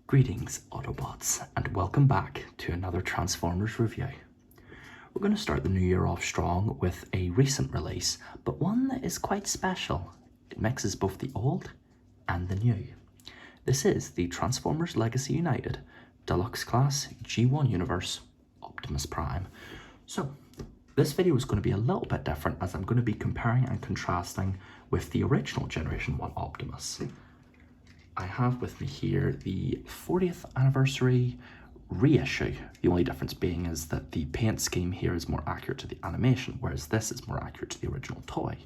Greetings, Autobots, and welcome back to another Transformers review. We're going to start the new year off strong with a recent release, but one that is quite special. It mixes both the old and the new. This is the Transformers Legacy United Deluxe Class G1 Universe Optimus Prime. So, this video is going to be a little bit different as I'm going to be comparing and contrasting with the original Generation 1 Optimus. I have with me here the 40th anniversary reissue. The only difference being is that the paint scheme here is more accurate to the animation, whereas this is more accurate to the original toy.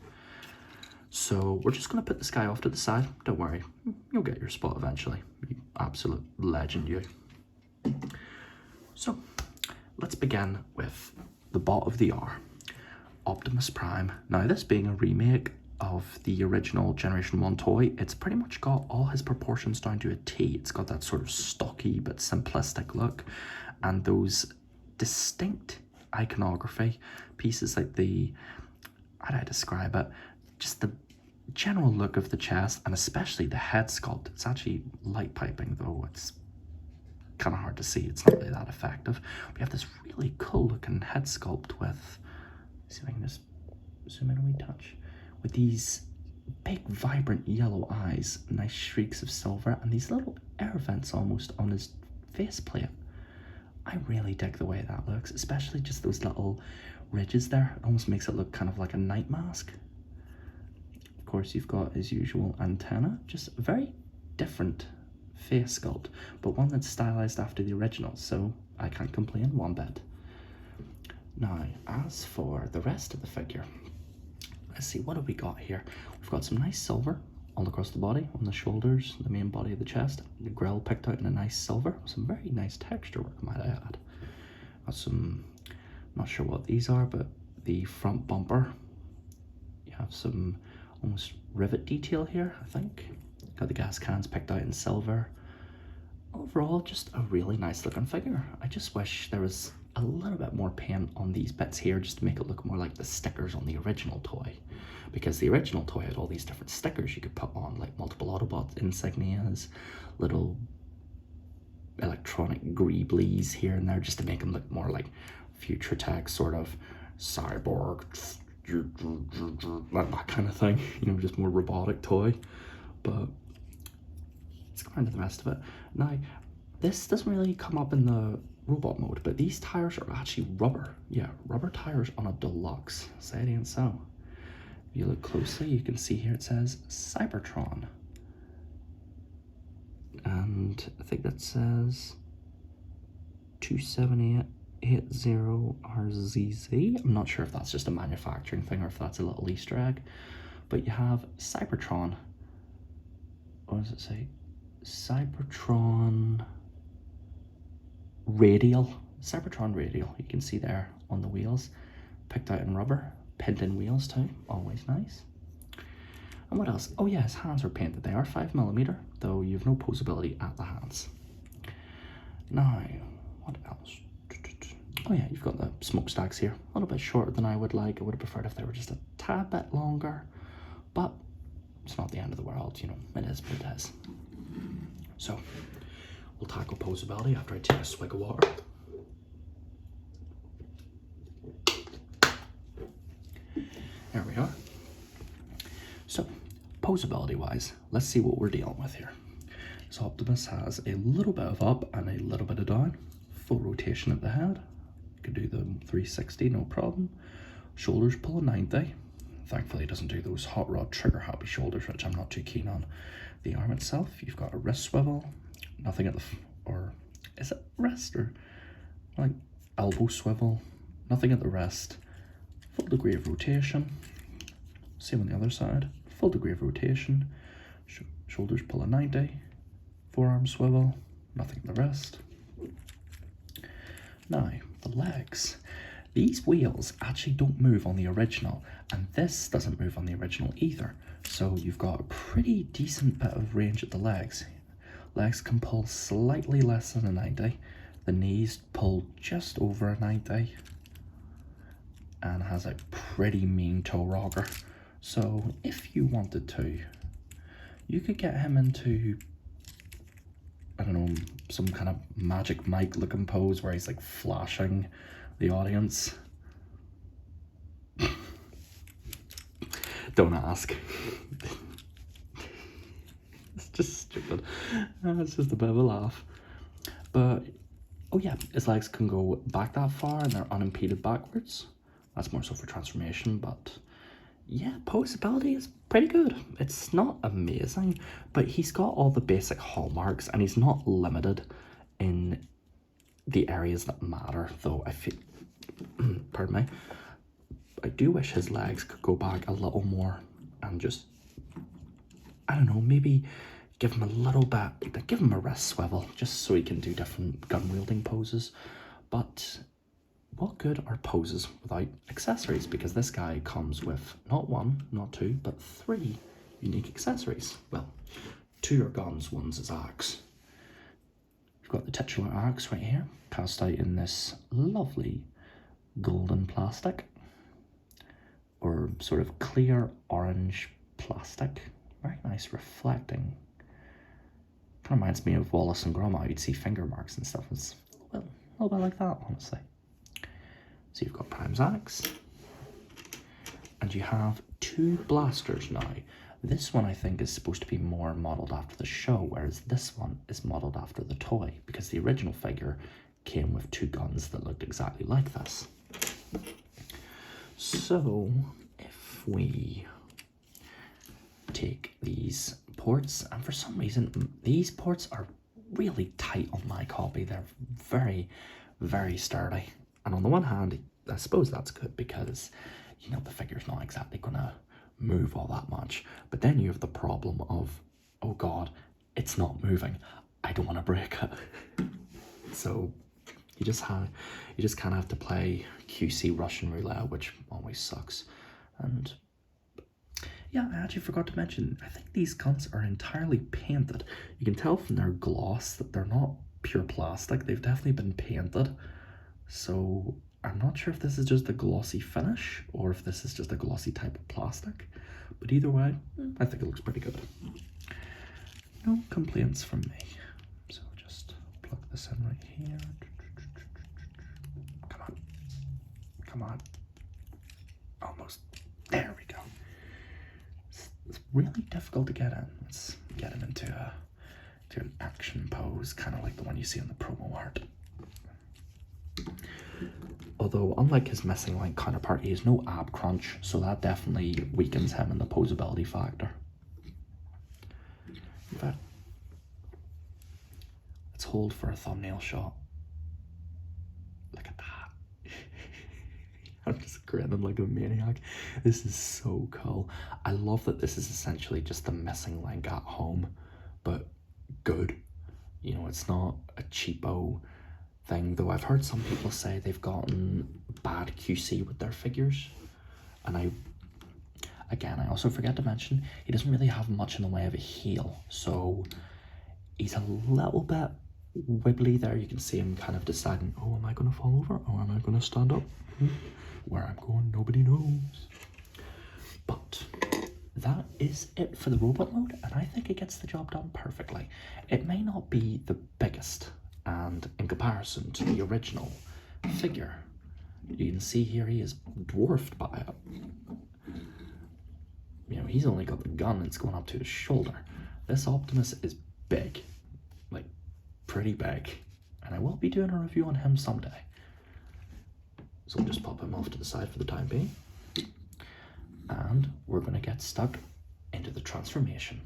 So we're just going to put this guy off to the side. Don't worry, you'll get your spot eventually. You absolute legend, you. So let's begin with the bot of the hour, Optimus Prime. Now, this being a remake of the original Generation 1 toy, it's pretty much got all his proportions down to a T. It's got that sort of stocky but simplistic look, and those distinct iconography pieces like the, how do I describe it, just the general look of the chest, and especially the head sculpt. It's actually light piping, though it's kind of hard to see. It's not really that effective. We have this really cool looking head sculpt with, let's see if I can just zoom in a wee touch, with these big vibrant yellow eyes, nice streaks of silver, and these little air vents almost on his faceplate. I really dig the way that looks, especially just those little ridges there. It almost makes it look kind of like a night mask. Of course, you've got his usual antenna, just a very different face sculpt, but one that's stylized after the original, so I can't complain one bit. Now, as for the rest of the figure, let's see, what have we got here? We've got some nice silver all across the body, on the shoulders, the main body of the chest. The grill picked out in a nice silver, some very nice texture work, might I add. Got some, not sure what these are, but the front bumper, you have some almost rivet detail here, I think. Got the gas cans picked out in silver. Overall, just a really nice looking figure. I just wish there was a little bit more paint on these bits here just to make it look more like the stickers on the original toy, because the original toy had all these different stickers you could put on, like multiple Autobot insignias, little electronic greeblies here and there, just to make them look more like future tech, sort of cyborg, like that kind of thing, you know, just more robotic toy. But let's go on to the rest of it. Now, this doesn't really come up in the robot mode, but these tires are actually rubber. Yeah, rubber tires on a Deluxe. Say it ain't so. If you look closely, you can see here it says Cybertron. And I think that says 27880RZZ. I'm not sure if that's just a manufacturing thing or if that's a little Easter egg. But you have Cybertron. What does it say? Cybertron Radial. Cybertron Radial, you can see there on the wheels, picked out in rubber, pinned in wheels too, always nice. And what else? Oh yeah, his hands are painted. They are 5mm, though you have no posability at the hands. Now, what else? Oh yeah, you've got the smokestacks here, a little bit shorter than I would like. I would have preferred if they were just a tad bit longer, but it's not the end of the world, you know, it is what it is. So, we'll tackle posability after I take a swig of water. There we are. So, posability wise, let's see what we're dealing with here. So Optimus has a little bit of up and a little bit of down. Full rotation at the head. You can do the 360, no problem. Shoulders pull a 90. Thankfully, it doesn't do those hot rod trigger happy shoulders, which I'm not too keen on. The arm itself, you've got a wrist swivel, nothing at the, or is it wrist or like elbow swivel, nothing at the wrist, full degree of rotation, same on the other side, full degree of rotation, shoulders pull a 90, forearm swivel, nothing at the wrist. Now, the legs. These wheels actually don't move on the original, and this doesn't move on the original either. So you've got a pretty decent bit of range at the legs. Legs can pull slightly less than a 90. The knees pull just over a 90. And has a pretty mean toe rocker. So if you wanted to, you could get him into I don't know, some kind of Magic Mike looking pose where he's like flashing the audience. Don't ask. It's just stupid. It's just a bit of a laugh. But, oh yeah, his legs can go back that far and they're unimpeded backwards. That's more so for transformation, but yeah, posability is pretty good. It's not amazing, but he's got all the basic hallmarks and he's not limited in the areas that matter, though I feel, pardon me, I do wish his legs could go back a little more and just, I don't know, maybe give him a little bit, give him a wrist swivel just so he can do different gun wielding poses. But what good are poses without accessories? Because this guy comes with not one, not two, but 3 unique accessories. Well, 2 are guns, one's his axe. We've got the titular axe right here, cast out in this lovely golden plastic, or sort of clear orange plastic. Very nice, reflecting. Kind of reminds me of Wallace and Gromit. You'd see finger marks and stuff. It's a little bit like that, honestly. So you've got Prime's axe, and you have 2 blasters now. This one I think is supposed to be more modelled after the show, whereas this one is modelled after the toy, because the original figure came with 2 guns that looked exactly like this. So if we take these ports, and for some reason these ports are really tight on my copy, they're very, very sturdy. And on the one hand, I suppose that's good because, you know, the figure's not exactly gonna move all that much. But then you have the problem of, oh god, it's not moving. I don't want to break it. So you just kind of have to play QC Russian roulette, which always sucks. And yeah, I actually forgot to mention, I think these guns are entirely painted. You can tell from their gloss that they're not pure plastic. They've definitely been painted. So I'm not sure if this is just a glossy finish or if this is just a glossy type of plastic. But either way, I think it looks pretty good. No complaints from me. So just plug this in right here. Come on. Come on. Almost. There we go. It's really difficult to get in. Let's get him into an action pose, kind of like the one you see on the promo art. Although, unlike his missing link counterpart, he has no ab crunch, so that definitely weakens him in the posability factor. In fact, let's hold for a thumbnail shot. Look at that. I'm just grinning like a maniac. This is so cool. I love that this is essentially just the missing link at home, but good. You know, it's not a cheapo thing, though I've heard some people say they've gotten bad QC with their figures. And I also forget to mention, he doesn't really have much in the way of a heel, so he's a little bit wibbly there. You can see him kind of deciding, oh, am I going to fall over or am I going to stand up? Where I'm going, nobody knows. But that is it for the robot mode, and I think it gets the job done perfectly. It may not be the biggest, and in comparison to the original figure, you can see here he is dwarfed by it. You know, he's only got the gun, it's going up to his shoulder. This Optimus is big, like pretty big, and I will be doing a review on him someday. So we'll just pop him off to the side for the time being. And we're going to get stuck into the transformation.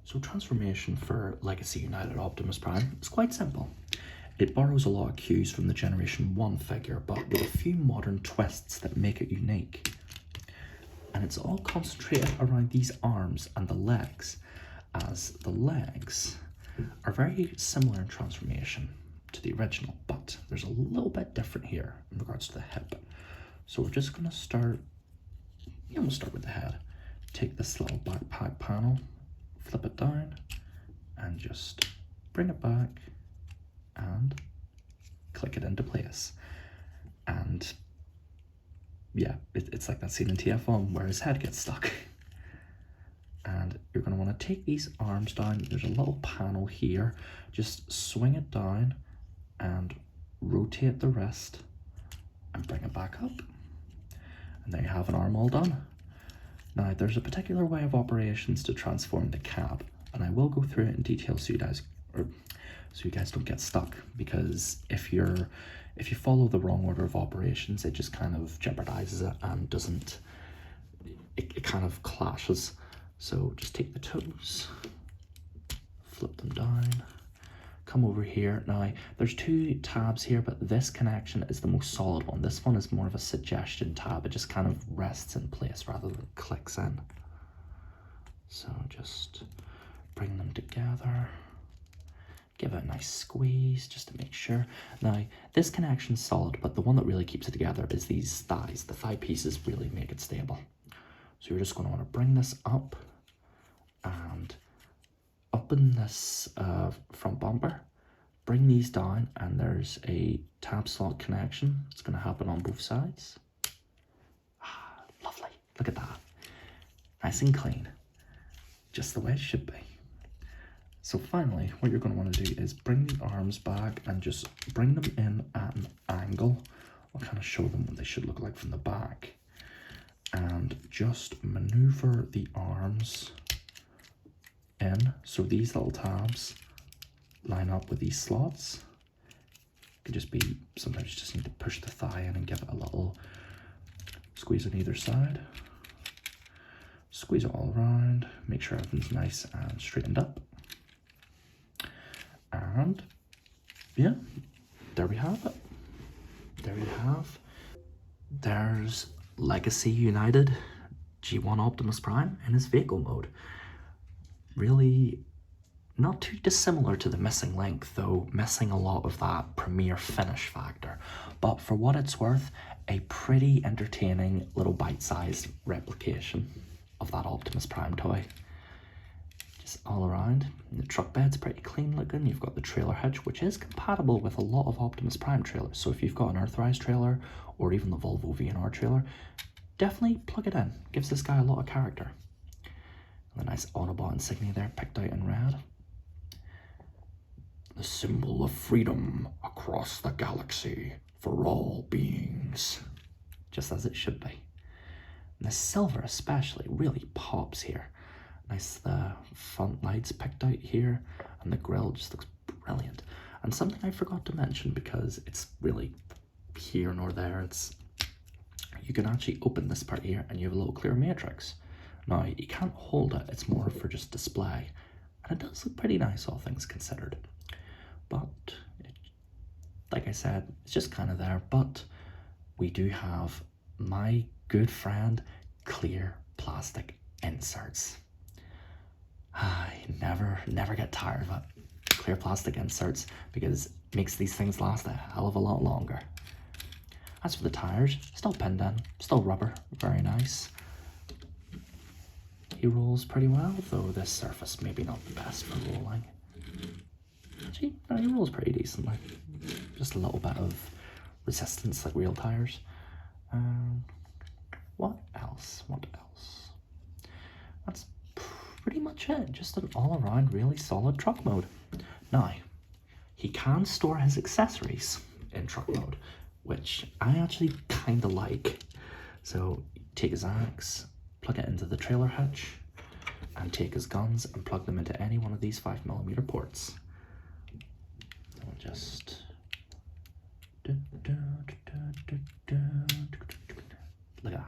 So transformation for Legacy United Optimus Prime is quite simple. It borrows a lot of cues from the Generation 1 figure, but with a few modern twists that make it unique. And it's all concentrated around these arms and the legs, as the legs are very similar in transformation to the original, but there's a little bit different here in regards to the hip. So we're just going to start, we'll start with the head. Take this little backpack panel, flip it down, and just bring it back and click it into place. And yeah, it's like that scene in TF1 where his head gets stuck. And you're going to want to take these arms down. There's a little panel here. Just swing it down and rotate the wrist and bring it back up. And there you have an arm all done. Now, there's a particular way of operations to transform the cab, and I will go through it in detail so you guys don't get stuck, because if you follow the wrong order of operations, it just kind of jeopardizes it and doesn't, it kind of clashes. So just take the toes, flip them down, come over here. Now, there's two tabs here, but this connection is the most solid one. This one is more of a suggestion tab. It just kind of rests in place rather than clicks in. So just bring them together. Give it a nice squeeze just to make sure. Now, this connection's solid, but the one that really keeps it together is these thighs. The thigh pieces really make it stable. So you're just going to want to bring this up and open this front bumper, bring these down, and there's a tab slot connection. It's going to happen on both sides. Ah, lovely. Look at that. Nice and clean. Just the way it should be. So finally, what you're going to want to do is bring the arms back and just bring them in at an angle. I'll kind of show them what they should look like from the back. And just maneuver the arms in so these little tabs line up with these slots. It could just be, sometimes you just need to push the thigh in and give it a little squeeze on either side. Squeeze it all around, make sure everything's nice and straightened up. And yeah, there we have it. There you have. There's Legacy United G1 Optimus Prime in his vehicle mode. Really not too dissimilar to the missing link, though missing a lot of that premiere finish factor. But for what it's worth, a pretty entertaining little bite-sized replication of that Optimus Prime toy. Just all around. The truck bed's pretty clean looking. You've got the trailer hitch, which is compatible with a lot of Optimus Prime trailers. So if you've got an Earthrise trailer or even the Volvo V&R trailer, definitely plug it in. Gives this guy a lot of character. And the nice Autobot insignia there picked out in red. The symbol of freedom across the galaxy for all beings. Just as it should be. And the silver especially really pops here. Nice, the front lights picked out here, and the grille just looks brilliant. And something I forgot to mention, because it's really here nor there, it's, you can actually open this part here and you have a little clear matrix. Now, you can't hold it, it's more for just display. And it does look pretty nice, all things considered. But, like I said, it's just kind of there. But we do have my good friend, clear plastic inserts. I never get tired of it. Clear plastic inserts, because it makes these things last a hell of a lot longer. As for the tires, still pinned in, still rubber, very nice. He rolls pretty well, though this surface maybe not the best for rolling. Actually, no, he rolls pretty decently. Just a little bit of resistance like real tires. What else? That's pretty much it. Just an all-around really solid truck mode. Now, he can store his accessories in truck mode, which I actually kind of like. So take his axe, plug it into the trailer hitch, and take his guns and plug them into any one of these 5mm ports. And we'll just look at that.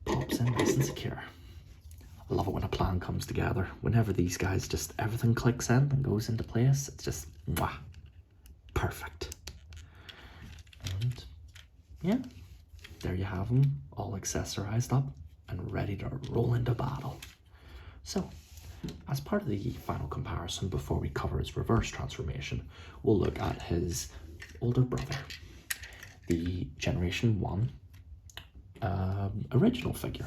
Pops in nice and secure. I love it when a plan comes together. Whenever these guys just, everything clicks in and goes into place, it's just, mwah, perfect. And yeah, there you have them, all accessorized up and ready to roll into battle. So, as part of the final comparison before we cover his reverse transformation, we'll look at his older brother, the Generation 1 original figure.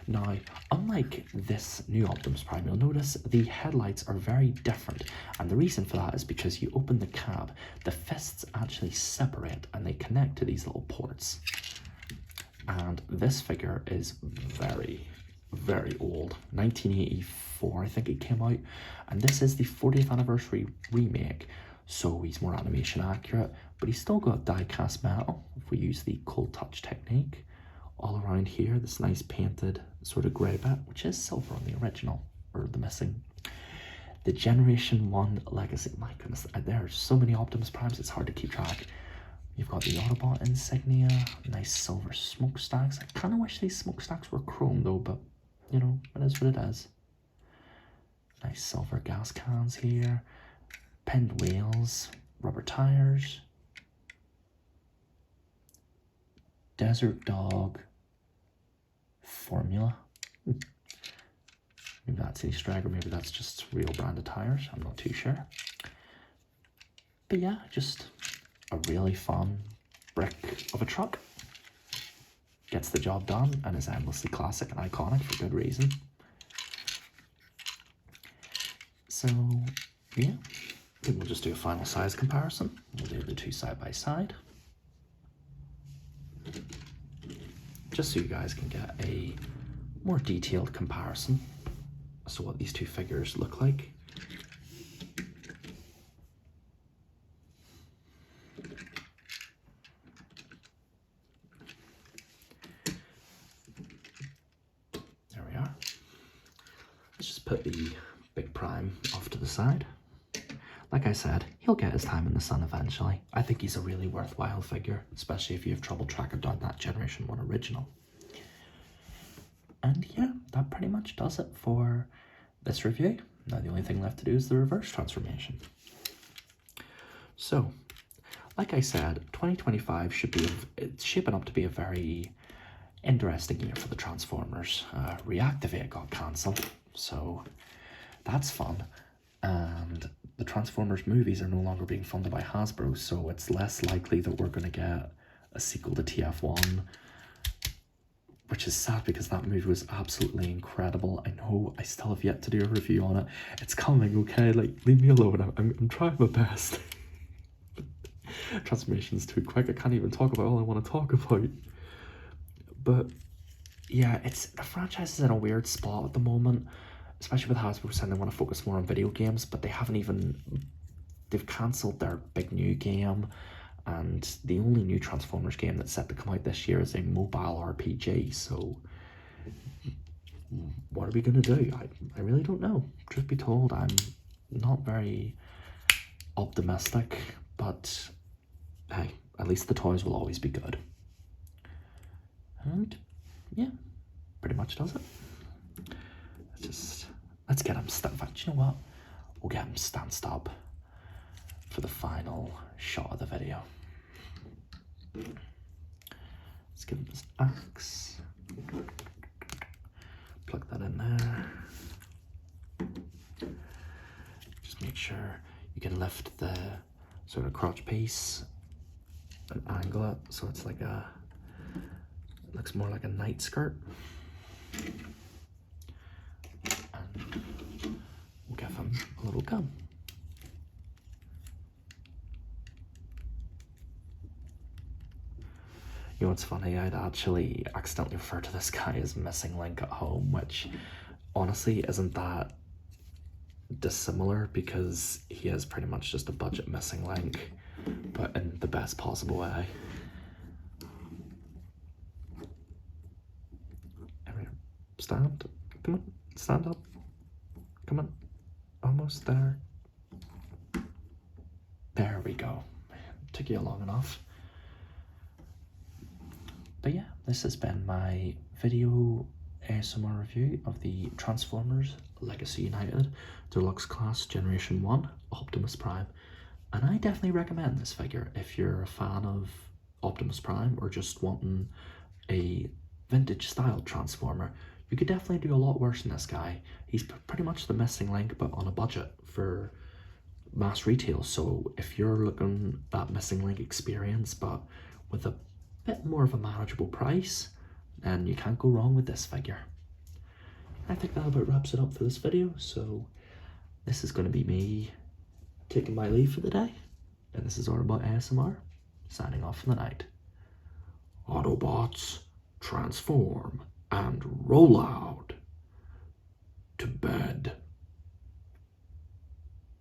Now, unlike this new Optimus Prime, you'll notice the headlights are very different, and the reason for that is because you open the cab, the fists actually separate and they connect to these little ports. And this figure is very, very old. 1984, I think it came out. And this is the 40th anniversary remake. So he's more animation accurate, but he's still got die cast metal if we use the cold touch technique. All around here, this nice painted sort of grey bit, which is silver on the original, or the missing. The Generation 1 Legacy, my goodness, there are so many Optimus Primes, it's hard to keep track. You've got the Autobot insignia, nice silver smokestacks. I kind of wish these smokestacks were chrome though, but you know, it is what it is. Nice silver gas cans here, pinned wheels, rubber tires, Desert Dog formula. Maybe that's a Easter egg, or maybe that's just real branded tires. I'm not too sure. But yeah, just a really fun brick of a truck. Gets the job done and is endlessly classic and iconic for good reason. So yeah, then we'll just do a final size comparison. We'll do the two side by side, just so you guys can get a more detailed comparison as to what these two figures look like. There we are. Let's just put the big Prime off to the side. Like I said, he'll get his time in the sun eventually. I think he's a really worthwhile figure, especially if you have trouble tracking down that Generation 1 original. And yeah, that pretty much does it for this review. Now the only thing left to do is the reverse transformation. So, like I said, 2025 it's shaping up to be a very interesting year for the Transformers. Reactivate got cancelled, so that's fun. And the Transformers movies are no longer being funded by Hasbro, so it's less likely that we're going to get a sequel to TF1, which is sad because that movie was absolutely incredible. I know I still have yet to do a review on it. It's coming, okay? Like, leave me alone. I'm trying my best. Transformation's too quick. I can't even talk about all I want to talk about. But yeah, the franchise is in a weird spot at the moment, especially with Hasbro saying they want to focus more on video games, but they've cancelled their big new game. And the only new Transformers game that's set to come out this year is a mobile RPG, so what are we going to do? I really don't know. Truth be told, I'm not very optimistic, but hey, at least the toys will always be good. And yeah, pretty much does it. Let's get him in fact, you know what? We'll get him stanced up for the final shot of the video. Let's give him his axe. Plug that in there. Just make sure you can lift the sort of crotch piece and angle it so it's like looks more like a night skirt. And we'll give him a little gun. You know what's funny, I'd actually accidentally referred to this guy as Missing Link at home, which honestly isn't that dissimilar because he is pretty much just a budget Missing Link, but in the best possible way. Stand, come on, stand up, come on, almost there. There we go, took you long enough. But yeah, this has been my video ASMR review of the Transformers Legacy United Deluxe Class Generation 1 Optimus Prime. And I definitely recommend this figure if you're a fan of Optimus Prime or just wanting a vintage style Transformer. You could definitely do a lot worse than this guy. He's pretty much the Missing Link, but on a budget for mass retail. So if you're looking at Missing Link experience, but with a bit more of a manageable price, then you can't go wrong with this figure. I think that about wraps it up for this video. So this is going to be me taking my leave for the day, and this is Autobot ASMR signing off for the night. Autobots, transform and roll out.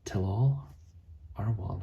till all are one.